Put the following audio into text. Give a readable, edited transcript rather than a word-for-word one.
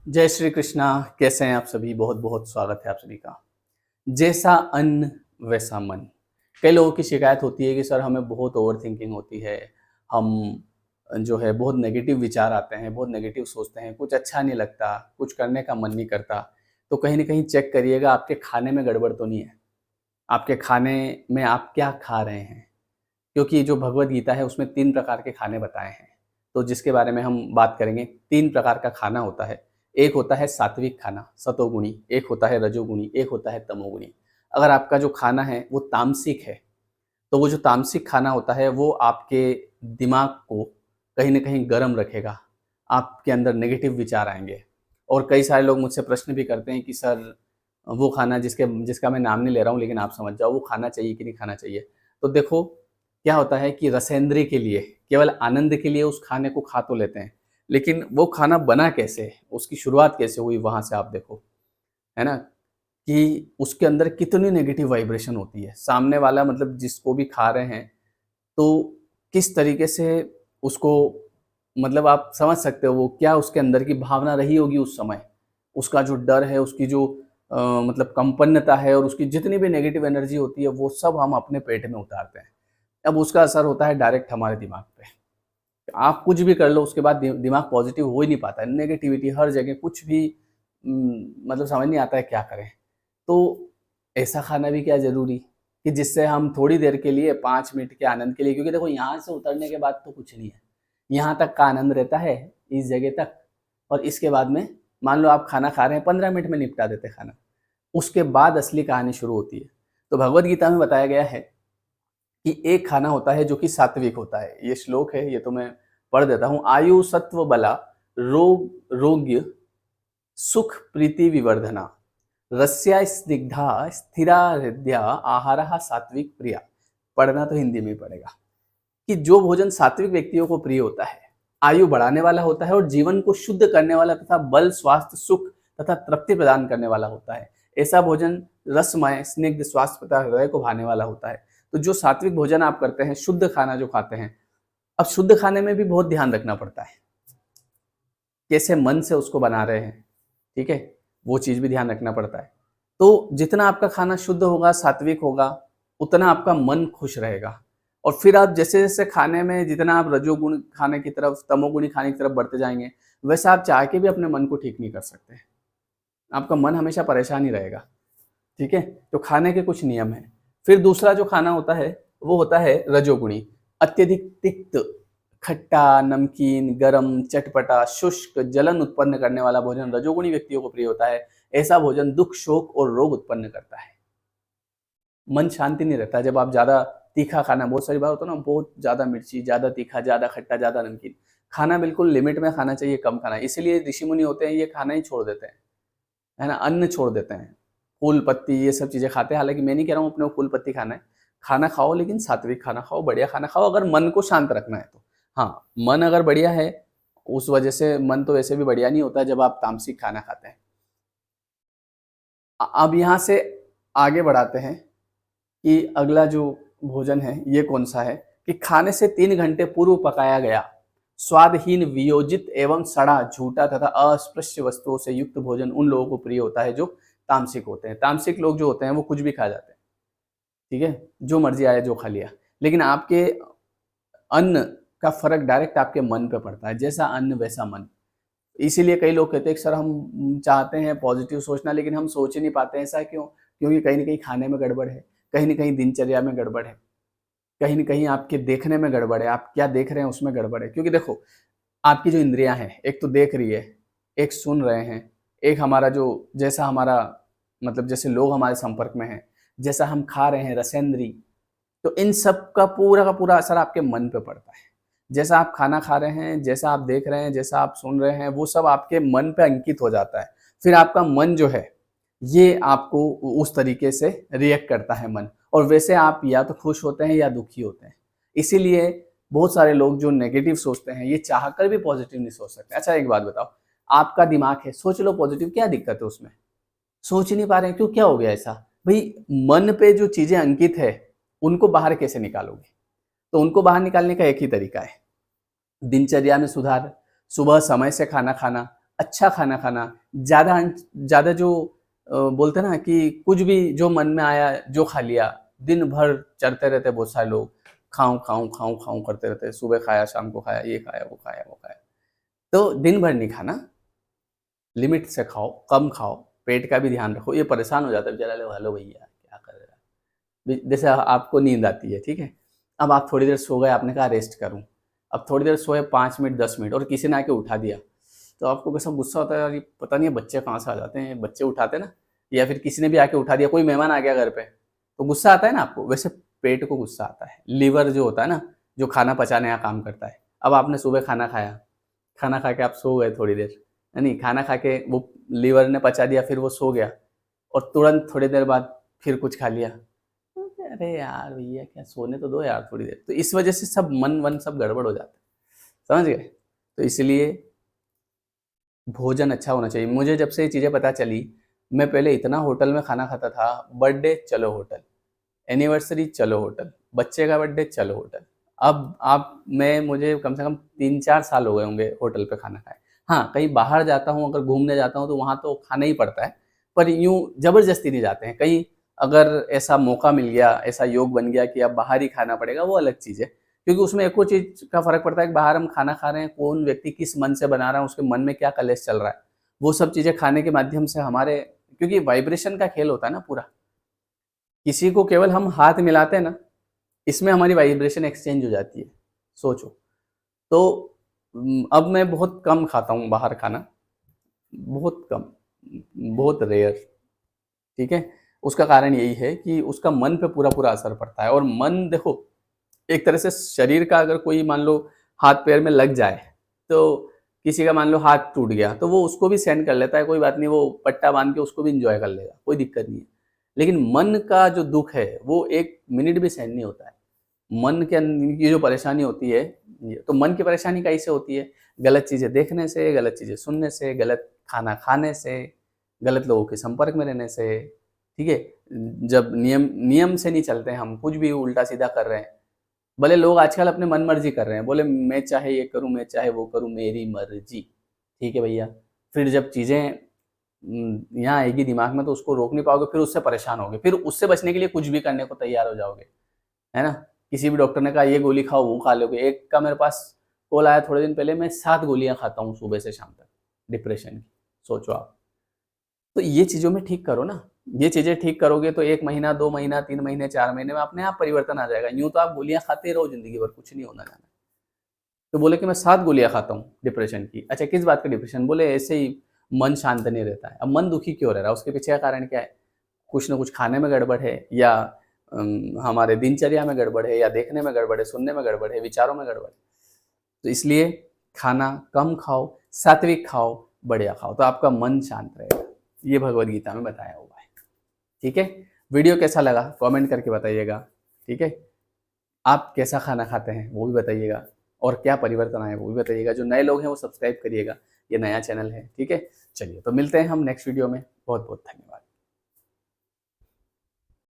जय श्री कृष्णा। कैसे हैं आप सभी? बहुत बहुत स्वागत है आप सभी का। जैसा अन्न वैसा मन। कई लोगों की शिकायत होती है कि सर हमें बहुत ओवर थिंकिंग होती है, हम जो है बहुत नेगेटिव विचार आते हैं, बहुत नेगेटिव सोचते हैं, कुछ अच्छा नहीं लगता, कुछ करने का मन नहीं करता। तो कहीं न कहीं चेक करिएगा आपके खाने में गड़बड़ तो नहीं है। आपके खाने में आप क्या खा रहे हैं? क्योंकि जो भगवद गीता है उसमें 3 प्रकार के खाने बताए हैं। तो जिसके बारे में हम बात करेंगे, 3 प्रकार का खाना होता है। एक होता है सात्विक खाना, सतोगुणी, एक होता है रजोगुणी, एक होता है तमोगुणी। अगर आपका जो खाना है वो तामसिक है, तो वो जो तामसिक खाना होता है वो आपके दिमाग को कहीं न कहीं गरम रखेगा। आपके अंदर नेगेटिव विचार आएँगे। और कई सारे लोग मुझसे प्रश्न भी करते हैं कि सर वो खाना जिसका मैं नाम नहीं ले रहा हूँ लेकिन आप समझ जाओ, वो खाना चाहिए कि नहीं खाना चाहिए? तो देखो, क्या होता है कि रसेंद्री के लिए, केवल आनंद के लिए उस खाने को खा तो लेते हैं, लेकिन वो खाना बना कैसे? उसकी शुरुआत कैसे हुई वहाँ से आप देखो, है ना? कि उसके अंदर कितनी नेगेटिव वाइब्रेशन होती है। सामने वाला मतलब जिसको भी खा रहे हैं, तो किस तरीके से उसको मतलब आप समझ सकते हो वो क्या उसके अंदर की भावना रही होगी उस समय। उसका जो डर है, उसकी जो मतलब कंपन्नता है और उसकी जितनी भी नेगेटिव एनर्जी होती है, वो सब हम अपने पेट में उतारते हैं। अब उसका असर होता है डायरेक्ट हमारे दिमाग पे। आप कुछ भी कर लो उसके बाद दिमाग पॉजिटिव हो ही नहीं पाता है। नेगेटिविटी हर जगह, कुछ भी मतलब समझ नहीं आता है क्या करें। तो ऐसा खाना भी क्या ज़रूरी कि जिससे हम थोड़ी देर के लिए 5 मिनट के आनंद के लिए, क्योंकि देखो यहाँ से उतरने के बाद तो कुछ नहीं है। यहाँ तक का आनंद रहता है, इस जगह तक। और इसके बाद में मान लो आप खाना खा रहे हैं, 15 मिनट में निपटा देते हैं खाना। उसके बाद असली कहानी शुरू होती है। तो भगवद गीता में बताया गया है कि एक खाना होता है जो कि सात्विक होता है। ये श्लोक है, ये तो मैं पढ़ देता हूँ। आयु सत्व बला रोग रोग्य सुख प्रीति विवर्धना रस्या स्निग्धा स्थिरा हृदया आहारः सात्विक प्रिया। पढ़ना तो हिंदी में ही पड़ेगा कि जो भोजन सात्विक व्यक्तियों को प्रिय होता है, आयु बढ़ाने वाला होता है और जीवन को शुद्ध करने वाला तथा बल, स्वास्थ्य, सुख तथा तृप्ति प्रदान करने वाला होता है। ऐसा भोजन रसमय, स्निग्ध, स्वास्थ्य तथा हृदय को भाने वाला होता है। तो जो सात्विक भोजन आप करते हैं, शुद्ध खाना जो खाते हैं, अब शुद्ध खाने में भी बहुत ध्यान रखना पड़ता है। कैसे मन से उसको बना रहे हैं, ठीक है? वो चीज़ भी ध्यान रखना पड़ता है। तो जितना आपका खाना शुद्ध होगा, सात्विक होगा, उतना आपका मन खुश रहेगा। और फिर आप जैसे-जैसे खाने में जितना आप रजोगुण खाने की तरफ, तमोगुणी खाने की तरफ बढ़ते जाएँगे, वैसा आप चाह के भी अपने मन को ठीक नहीं कर सकते। आपका मन हमेशा परेशान ही रहेगा, ठीक है? तो खाने के कुछ नियम हैं। फिर दूसरा जो खाना होता है, वो होता है रजोगुणी। अत्यधिक तिक्त, खट्टा, नमकीन, गरम, चटपटा, शुष्क, जलन उत्पन्न करने वाला भोजन रजोगुणी व्यक्तियों को प्रिय होता है। ऐसा भोजन दुःख, शोक और रोग उत्पन्न करता है। मन शांति नहीं रहता जब आप ज़्यादा तीखा खाना, बहुत सारी बार होता है ना, बहुत ज़्यादा मिर्ची, ज़्यादा तीखा, ज़्यादा खट्टा, ज़्यादा नमकीन। खाना बिल्कुल लिमिट में खाना चाहिए, कम खाना। इसीलिए ऋषि-मुनि होते हैं, ये खाना ही छोड़ देते हैं, है ना? अन्न छोड़ देते हैं। फूल, पत्ती ये सब चीज़ें खाते हैं। हालाँकि मैं नहीं कह रहा हूँ अपने को फूल, पत्ती खाना है। खाना खाओ लेकिन सात्विक खाना खाओ, बढ़िया खाना खाओ अगर मन को शांत रखना है तो। हाँ, मन अगर बढ़िया है, उस वजह से मन तो वैसे भी बढ़िया नहीं होता जब आप तामसिक खाना खाते हैं। अब यहाँ से आगे बढ़ाते हैं कि अगला जो भोजन है ये कौन-सा है कि खाने से 3 घंटे पूर्व पकाया गया, स्वादहीन, वियोजित एवं सड़ा, झूठा तथा अस्पृश्य वस्तुओं से युक्त भोजन उन लोगों को प्रिय होता है जो तामसिक होते हैं। तामसिक लोग जो होते हैं वो कुछ भी खा जाते हैं, ठीक है? जो मर्ज़ी आया जो खा लिया। लेकिन आपके अन्न का फ़र्क डायरेक्ट आपके मन पे पड़ता है, जैसा अन्न वैसा मन। इसीलिए कई लोग कहते हैं कि सर हम चाहते हैं पॉजिटिव सोचना लेकिन हम सोच ही नहीं पाते हैं, ऐसा क्यों? क्योंकि कहीं न कहीं खाने में गड़बड़ है, कहीं न कहीं दिनचर्या में गड़बड़ है, कहीं न कहीं आपके देखने में गड़बड़ है, आप क्या देख रहे हैं उसमें गड़बड़ है। क्योंकि देखो, आपकी जो इंद्रियाँ हैं, एक तो देख रही है, एक सुन रहे हैं, एक हमारा जो जैसा हमारा मतलब जैसे लोग हमारे संपर्क में हैं, जैसा हम खा रहे हैं रसेंद्री, तो इन सब का पूरा असर आपके मन पे पड़ता है। जैसा आप खाना खा रहे हैं, जैसा आप देख रहे हैं, जैसा आप सुन रहे हैं, वो सब आपके मन पे अंकित हो जाता है। फिर आपका मन जो है, ये आपको उस तरीके से रिएक्ट करता है मन, और वैसे आप या तो खुश होते हैं या दुखी होते हैं। इसीलिए बहुत सारे लोग जो नेगेटिव सोचते हैं, ये चाहकर भी पॉजिटिव नहीं सोच सकते। अच्छा एक बात बताओ, आपका दिमाग है, सोच लो पॉजिटिव, क्या दिक्कत है उसमें? सोच ही नहीं पा रहे हैं, क्यों, क्या हो गया ऐसा? भई मन पे जो चीज़ें अंकित है, उनको बाहर कैसे निकालोगे? तो उनको बाहर निकालने का एक ही तरीका है, दिनचर्या में सुधार, सुबह समय से खाना खाना, अच्छा खाना खाना, ज़्यादा जो बोलते हैं ना कि कुछ भी जो मन में आया, जो खा लिया, दिन भर चरते रहते हैं बहुत सारे लोग, खाऊँ, खाऊँ, खाऊँ, खाऊँ करते रहते हैं, सुबह खाया, शाम को खाया, ये खाया, वो खाया, वो खाया। तो दिन भर नहीं खाना, लिमिट से खाओ, कम खाओ, पेट का भी ध्यान रखो। ये परेशान हो जाता है बेचारा, लोग हेलो भैया क्या कर रहे हो? जैसे आपको नींद आती है, ठीक है? अब आप थोड़ी देर सो गए, आपने कहा रेस्ट करूँ। अब थोड़ी देर सोए 5 मिनट, 10 मिनट और किसी ने आके उठा दिया, तो आपको कैसा गुस्सा होता है यार, ये पता नहीं है बच्चे कहाँ से आ जाते हैं, बच्चे उठाते हैं ना, या फिर किसी ने भी आके उठा दिया, कोई मेहमान आ गया घर पे, तो गुस्सा आता है ना आपको, वैसे पेट को गुस्सा आता है। लीवर जो होता है ना, जो खाना पचाने का काम करता है। अब आपने सुबह खाना खाया, खाना खा के आप सो गए थोड़ी देर, है नहीं? खाना खा के वो लीवर ने पचा दिया, फिर वो सो गया और तुरंत थोड़ी देर बाद फिर कुछ खा लिया। तो अरे यार भैया क्या सोने तो दो यार थोड़ी देर। तो इस वजह से सब मन-वन सब गड़बड़ हो जाता है। समझ गए? तो इसलिए भोजन अच्छा होना चाहिए। मुझे जब से ये चीज़ें पता चली, मैं पहले इतना होटल में खाना खाता था, बर्थडे चलो होटल, एनिवर्सरी चलो होटल, बच्चे का बर्थडे चलो होटल। अब आप मैं मुझे कम से कम 3-4 साल हो गए होंगे होटल पे खाना खाए। हाँ, कहीं बाहर जाता हूँ, अगर घूमने जाता हूँ तो वहाँ तो खाना ही पड़ता है, पर यूँ ज़बरदस्ती नहीं जाते हैं। कहीं अगर ऐसा मौका मिल गया, ऐसा योग बन गया कि अब बाहर ही खाना पड़ेगा, वो अलग चीज़ है। क्योंकि उसमें एको चीज़ का फ़र्क पड़ता है कि बाहर हम खाना खा रहे हैं, कौन व्यक्ति किस मन से बना रहा है, उसके मन में क्या कलेश चल रहा है। वो सब चीज़ें खाने के माध्यम से हमारे, क्योंकि वाइब्रेशन का खेल होता है ना पूरा। किसी को केवल हम हाथ मिलाते हैं ना, इसमें हमारी वाइब्रेशन एक्सचेंज हो जाती है, सोचो। तो अब मैं बहुत कम खाता हूँ बाहर खाना, बहुत कम, बहुत रेयर, ठीक है? उसका कारण यही है कि उसका मन पे पूरा-पूरा असर पड़ता है और मन देखो, एक तरह से शरीर का अगर कोई मान लो हाथ-पैर में लग जाए, तो किसी का मान लो हाथ टूट गया, तो वो उसको भी सहन कर लेता है, कोई बात नहीं, वो पट्टा बाँध के उसको भी एन्जॉय कर लेगा, कोई दिक्कत नहीं है। लेकिन मन का जो दुःख है, वो 1 मिनट भी सहन नहीं होता है। मन के ये जो परेशानी होती है, ये तो मन की परेशानी कैसे होती है? गलत चीज़ें देखने से, गलत चीज़ें सुनने से, गलत खाना खाने से, गलत लोगों के संपर्क में रहने से, ठीक है? जब नियम नियम से नहीं चलते हैं हम, कुछ भी उल्टा-सीधा कर रहे हैं। भले लोग आजकल अपने मन-मर्ज़ी कर रहे हैं, बोले मैं चाहे ये करूँ, मैं चाहे वो करूँ, मेरी मर्ज़ी। ठीक है भैया? फिर जब चीज़ें यहाँ आएगी दिमाग में तो उसको रोक नहीं पाओगे, फिर उससे परेशान होगे। फिर उससे बचने के लिए कुछ भी करने को तैयार हो जाओगे। है ना? किसी भी डॉक्टर ने कहा ये गोली खाओ, वो खा लोगे। एक का मेरे पास कॉल आया थोड़े दिन पहले, मैं 7 गोलियाँ खाता हूँ सुबह से शाम तक, डिप्रेशन की। सोचो आप। तो ये चीज़ों में ठीक करो ना। ये चीज़ें ठीक करोगे तो 1 महीना, 2 महीना, 3 महीने, 4 महीने में अपने आप परिवर्तन आ जाएगा। यूँ तो आप गोलियाँ खाते रहो ज़िंदगी भर, कुछ नहीं होना जाना। तो बोले कि मैं 7 गोलियाँ खाता हूँ डिप्रेशन की। अच्छा किस बात का डिप्रेशन? बोले ऐसे ही मन शांत नहीं रहता है। अब मन दुखी क्यों रह रहा है? उसके पीछे का कारण क्या है? कुछ न कुछ खाने में गड़बड़ है या हमारे दिनचर्या में गड़बड़ है या देखने में गड़बड़ है, सुनने में गड़बड़ है, विचारों में गड़बड़ है। तो इसलिए खाना कम खाओ, सात्विक खाओ, बढ़िया खाओ, तो आपका मन शांत रहेगा। ये भगवद गीता में बताया हुआ है। ठीक है? वीडियो कैसा लगा कमेंट करके बताइएगा। ठीक है? आप कैसा खाना खाते हैं वो भी बताइएगा और क्या परिवर्तन आए वो भी बताइएगा। जो नए लोग हैं वो सब्सक्राइब करिएगा, ये नया चैनल है। ठीक है? चलिए तो मिलते हैं हम नेक्स्ट वीडियो में। बहुत-बहुत धन्यवाद।